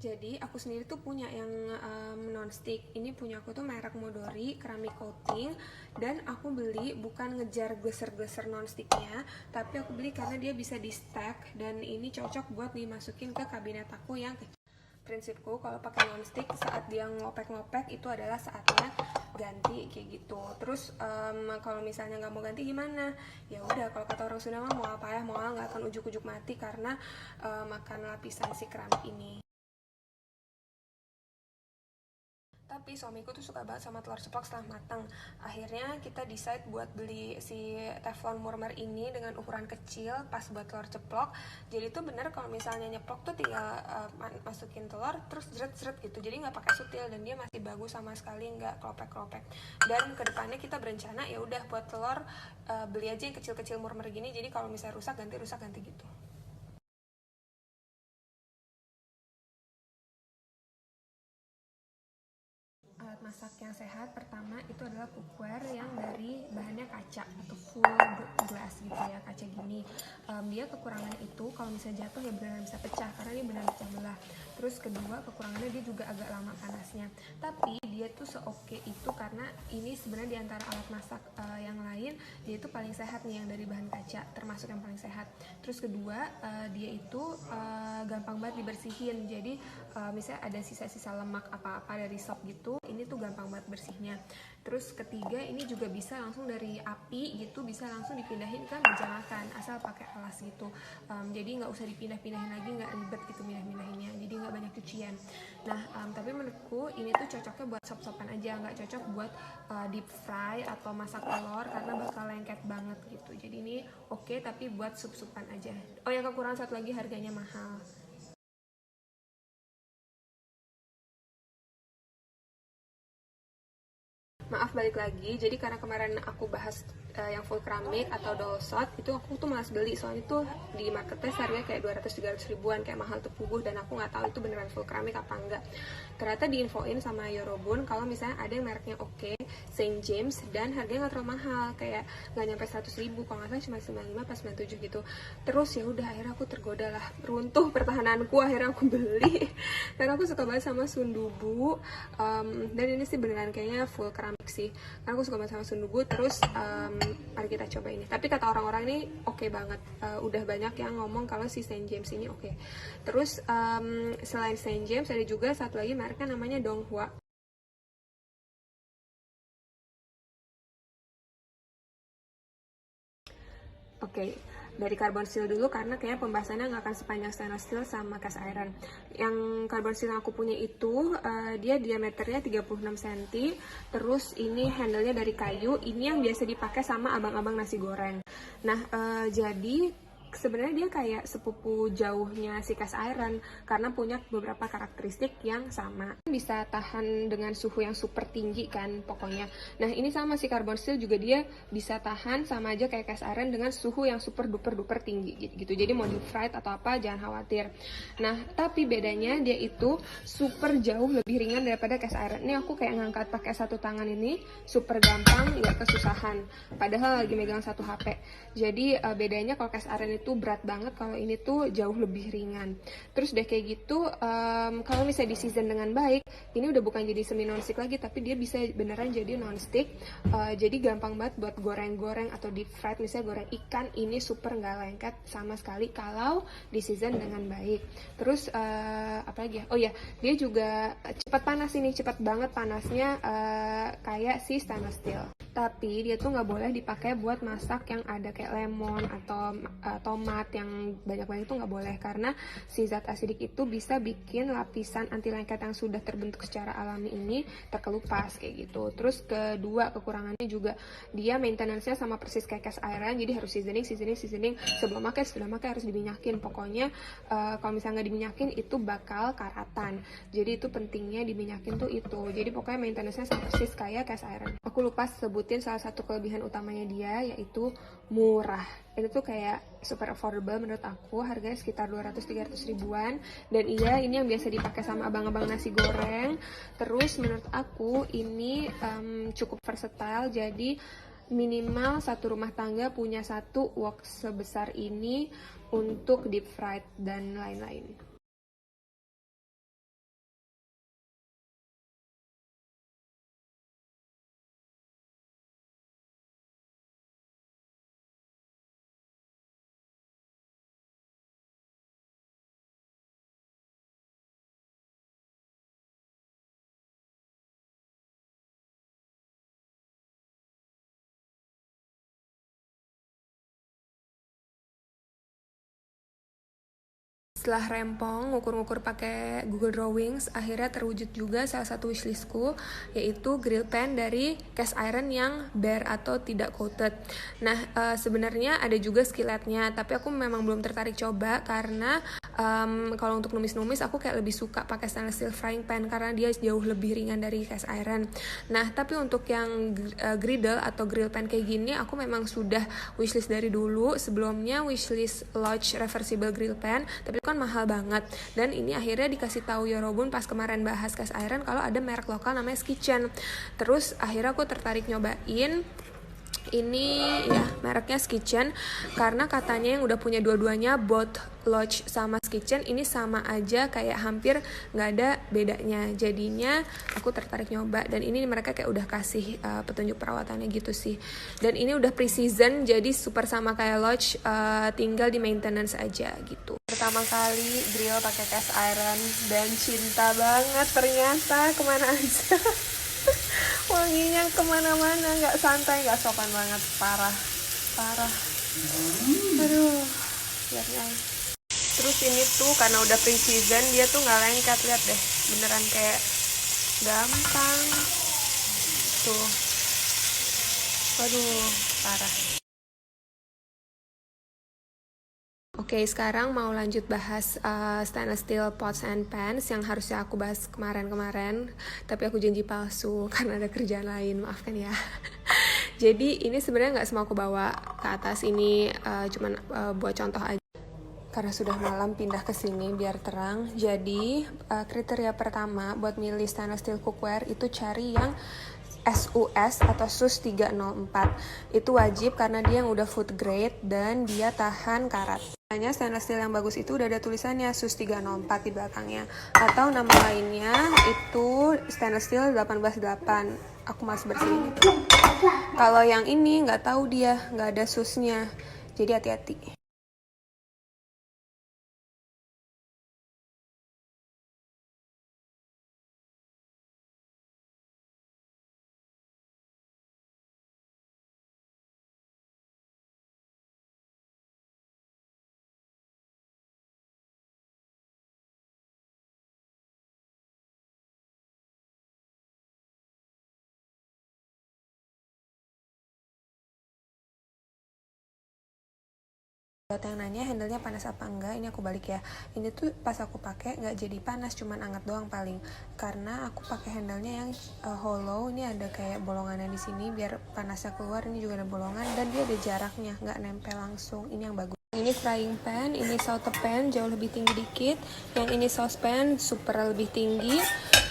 Jadi aku sendiri tuh punya yang non-stick. Ini punya aku tuh merek Modori Ceramic Coating, dan aku beli bukan ngejar geser-geser non-sticknya, tapi aku beli karena dia bisa di stack dan ini cocok buat dimasukin ke kabinet aku yang kecil. Prinsipku kalau pakai non-stick, saat dia ngopek-ngopek itu adalah saatnya ganti kayak gitu. Terus kalau misalnya nggak mau ganti gimana? Ya udah, kalau kata orang Sunda mah mau apa ya, mau nggak akan ujuk-ujuk mati karena makan lapisan si keramik ini. Tapi suamiku tuh suka banget sama telur ceplok setelah matang. Akhirnya kita decide buat beli si Teflon Murmer ini dengan ukuran kecil pas buat telur ceplok. Jadi tuh bener kalau misalnya nyeplok tuh tinggal masukin telur terus jret-jret gitu. Jadi nggak pakai sutil dan dia masih bagus sama sekali, nggak klopek-klopek. Dan kedepannya kita berencana ya udah buat telur beli aja yang kecil-kecil Murmer gini. Jadi kalau misalnya rusak ganti gitu. Alat masak yang sehat pertama itu adalah cookware yang dari bahannya kaca atau full glass gitu ya, kaca gini. Dia kekurangan itu kalau misalnya jatuh ya benar bisa pecah karena dia benar pecah belah. Terus kedua, kekurangannya dia juga agak lama panasnya, tapi dia tuh seoke itu karena ini sebenarnya di antara alat masak yang lain dia itu paling sehat nih, yang dari bahan kaca termasuk yang paling sehat. Terus kedua, dia itu gampang banget dibersihin. Jadi misalnya ada sisa-sisa lemak apa-apa dari sop gitu, ini tuh gampang banget bersihnya. Terus ketiga, ini juga bisa langsung dari api gitu, bisa langsung dipindahin ke meja makan asal pakai alas gitu. Jadi nggak usah dipindah-pindahin lagi, nggak ribet gitu pindah-pindahinnya, jadi nggak banyak cucian. Nah tapi menurutku ini tuh cocoknya buat sop-sopan aja, nggak cocok buat deep fry atau masak telur karena bakal lengket banget gitu. Jadi ini oke, tapi buat sup-supan aja. Oh ya, kekurangan satu lagi, harganya mahal. Maaf, balik lagi. Jadi karena kemarin aku bahas yang full keramik atau dolsot itu aku tuh malas beli, soalnya tuh di marketplace harganya kayak 200-300 ribuan, kayak mahal tuh puguh, dan aku nggak tahu itu beneran full keramik apa enggak. Ternyata diinfoin sama Yorobun kalau misalnya ada yang mereknya oke, Saint James, dan harganya nggak terlalu mahal, kayak nggak nyampe 100 ribu, kalau nggak salah cuma 95 pas 97 gitu. Terus ya udah, akhirnya aku tergoda lah, runtuh pertahananku, akhirnya aku beli karena aku suka banget sama sundubu. Dan ini sih beneran kayaknya full keramik sih, karena aku suka banget sama sundubu. Terus mari kita coba ini. Tapi kata orang-orang ini oke banget. Udah banyak yang ngomong kalau si Saint James ini oke. Terus selain Saint James ada juga satu lagi mereknya namanya Donghua. Oke, dari carbon steel dulu karena kayak pembahasannya nggak akan sepanjang stainless steel sama cast iron. Yang carbon steel yang aku punya itu dia diameternya 36 cm, terus ini handle-nya dari kayu, ini yang biasa dipakai sama abang-abang nasi goreng. Nah, jadi sebenarnya dia kayak sepupu jauhnya si cast iron karena punya beberapa karakteristik yang sama. Bisa tahan dengan suhu yang super tinggi kan pokoknya. Nah ini sama si carbon steel juga, dia bisa tahan sama aja kayak cast iron dengan suhu yang super duper duper tinggi gitu. Jadi mau di fried atau apa jangan khawatir. Nah tapi bedanya dia itu super jauh lebih ringan daripada cast iron. Ini aku kayak ngangkat pakai satu tangan ini super gampang, nggak kesusahan. Padahal lagi megang satu HP. Jadi bedanya kalau cast iron itu berat banget, kalau ini tuh jauh lebih ringan. Terus deh kayak gitu, kalau misalnya di season dengan baik, ini udah bukan jadi semi non-stick lagi, tapi dia bisa beneran jadi non-stick. Jadi gampang banget buat goreng-goreng atau deep fried, misalnya goreng ikan, ini super nggak lengket sama sekali kalau di season dengan baik. Terus apa lagi ya? Oh ya, dia juga cepat panas, ini cepat banget panasnya, kayak si stainless steel. Tapi dia tuh nggak boleh dipakai buat masak yang ada kayak lemon atau tomat yang banyak-banyak, itu nggak boleh karena si zat asidik itu bisa bikin lapisan anti lengket yang sudah terbentuk secara alami ini terkelupas kayak gitu. Terus kedua, kekurangannya juga dia maintenance-nya sama persis kayak cast iron, jadi harus seasoning sebelum makan, setelah makan harus diminyakin. Pokoknya kalau misalnya nggak diminyakin itu bakal karatan. Jadi itu pentingnya diminyakin tuh itu. Jadi pokoknya maintenance-nya sama persis kayak cast iron. Aku lupa sebutin salah satu kelebihan utamanya dia, yaitu murah. Itu tuh kayak super affordable menurut aku, harganya sekitar 200-300 ribuan. Dan iya, ini yang biasa dipakai sama abang-abang nasi goreng. Terus menurut aku ini cukup versatile, jadi minimal satu rumah tangga punya satu wok sebesar ini untuk deep fried dan lain-lain. Setelah rempong, ngukur-ngukur pakai Google Drawings, akhirnya terwujud juga salah satu wishlistku, yaitu grill pan dari cast iron yang bare atau tidak coated. Nah, sebenarnya ada juga skilletnya, tapi aku memang belum tertarik coba karena kalau untuk numis-numis aku kayak lebih suka pakai stainless steel frying pan karena dia jauh lebih ringan dari cast iron. Nah, tapi untuk yang griddle atau grill pan kayak gini, aku memang sudah wishlist dari dulu. Sebelumnya wishlist Lodge reversible grill pan, tapi kan mahal banget. Dan ini akhirnya dikasih tahu Yorobun pas kemarin bahas cast iron kalau ada merek lokal namanya Kitchen. Terus akhirnya aku tertarik nyobain. Ini ya mereknya Kitchen karena katanya yang udah punya dua-duanya, both Lodge sama Kitchen, ini sama aja, kayak hampir nggak ada bedanya. Jadinya aku tertarik nyoba, dan ini mereka kayak udah kasih petunjuk perawatannya gitu sih. Dan ini udah pre-season, jadi super sama kayak Lodge, tinggal di maintenance aja gitu. Pertama kali grill pakai cast iron dan cinta banget ternyata, kemana aja wanginya kemana-mana, nggak santai, nggak sopan banget, parah. Aduh, lihat guys. Terus ini tuh karena udah pre-season, dia tuh nggak lengket, lihat deh, beneran kayak gampang tuh. Aduh, parah. Oke, sekarang mau lanjut bahas stainless steel pots and pans yang harusnya aku bahas kemarin-kemarin, tapi aku janji palsu karena ada kerjaan lain, maafkan ya. Jadi ini sebenarnya nggak semua aku bawa ke atas, ini cuman buat contoh aja. Karena sudah malam pindah ke sini biar terang. Jadi kriteria pertama buat milih stainless steel cookware itu cari yang SUS atau SUS 304. Itu wajib karena dia yang udah food grade dan dia tahan karat. Hanya stainless steel yang bagus itu udah ada tulisannya SUS 304 di belakangnya. Atau nama lainnya itu stainless steel 188. Aku masih bersihin itu. Kalau yang ini nggak tahu, dia nggak ada SUS-nya. Jadi hati-hati. Buat yang nanya handle-nya panas apa enggak, ini aku balik ya. Ini tuh pas aku pakai nggak jadi panas, cuman anget doang paling. Karena aku pakai handle-nya yang hollow, ini ada kayak bolongannya di sini biar panasnya keluar. Ini juga ada bolongan dan dia ada jaraknya, nggak nempel langsung. Ini yang bagus. Ini frying pan, ini sautepan jauh lebih tinggi dikit. Yang ini saucepan super lebih tinggi.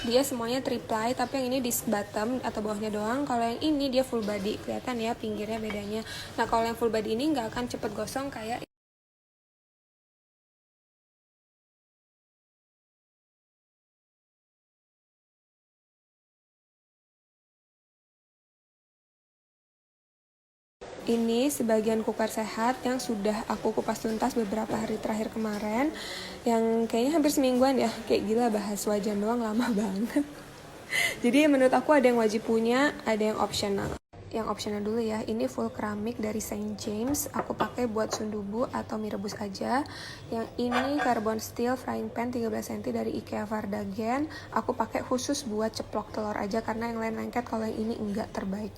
Dia semuanya triple, tapi yang ini disc bottom atau bawahnya doang. Kalau yang ini dia full body, kelihatan ya pinggirnya bedanya. Nah kalau yang full body ini nggak akan cepet gosong kayak ini. Sebagian cooker sehat yang sudah aku kupas tuntas beberapa hari terakhir kemarin, yang kayaknya hampir semingguan ya, kayak gila bahas wajan doang lama banget. Jadi menurut aku ada yang wajib punya, ada yang optional. Yang optional dulu ya, ini full keramik dari Saint James, aku pakai buat sundubu atau mie rebus aja. Yang ini carbon steel frying pan 13 cm dari IKEA Vardagen, aku pakai khusus buat ceplok telur aja karena yang lain lengket, kalau yang ini enggak, terbaik.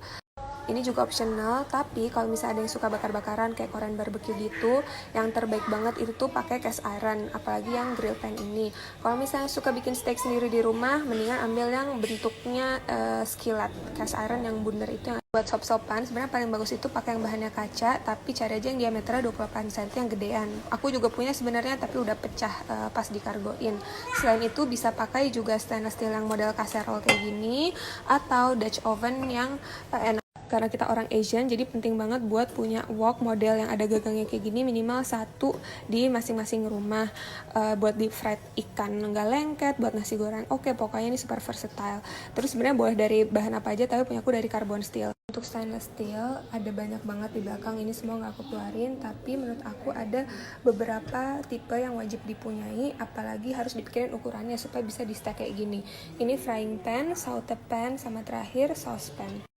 Ini juga optional, tapi kalau misalnya ada yang suka bakar-bakaran kayak Korean barbecue gitu, yang terbaik banget itu tuh pakai cast iron, apalagi yang grill pan ini. Kalau misalnya suka bikin steak sendiri di rumah, mendingan ambil yang bentuknya skillet cast iron yang bundar itu. Yang buat sop-sopan sebenarnya paling bagus itu pakai yang bahannya kaca, tapi cari aja yang diameternya 28 cm yang gedean. Aku juga punya sebenarnya tapi udah pecah pas dikargoin. Selain itu bisa pakai juga stainless steel yang model casserole kayak gini, atau Dutch oven yang enak. Karena kita orang Asian, jadi penting banget buat punya wok model yang ada gagangnya kayak gini, minimal 1 di masing-masing rumah. Buat deep fried ikan nggak lengket, buat nasi goreng oke, pokoknya ini super versatile. Terus sebenarnya boleh dari bahan apa aja, tapi punya aku dari carbon steel. Untuk stainless steel ada banyak banget di belakang, ini semua nggak aku keluarin, tapi menurut aku ada beberapa tipe yang wajib dipunyai, apalagi harus dipikirin ukurannya supaya bisa di stack kayak gini. Ini frying pan, sautepan, sama terakhir saucepan.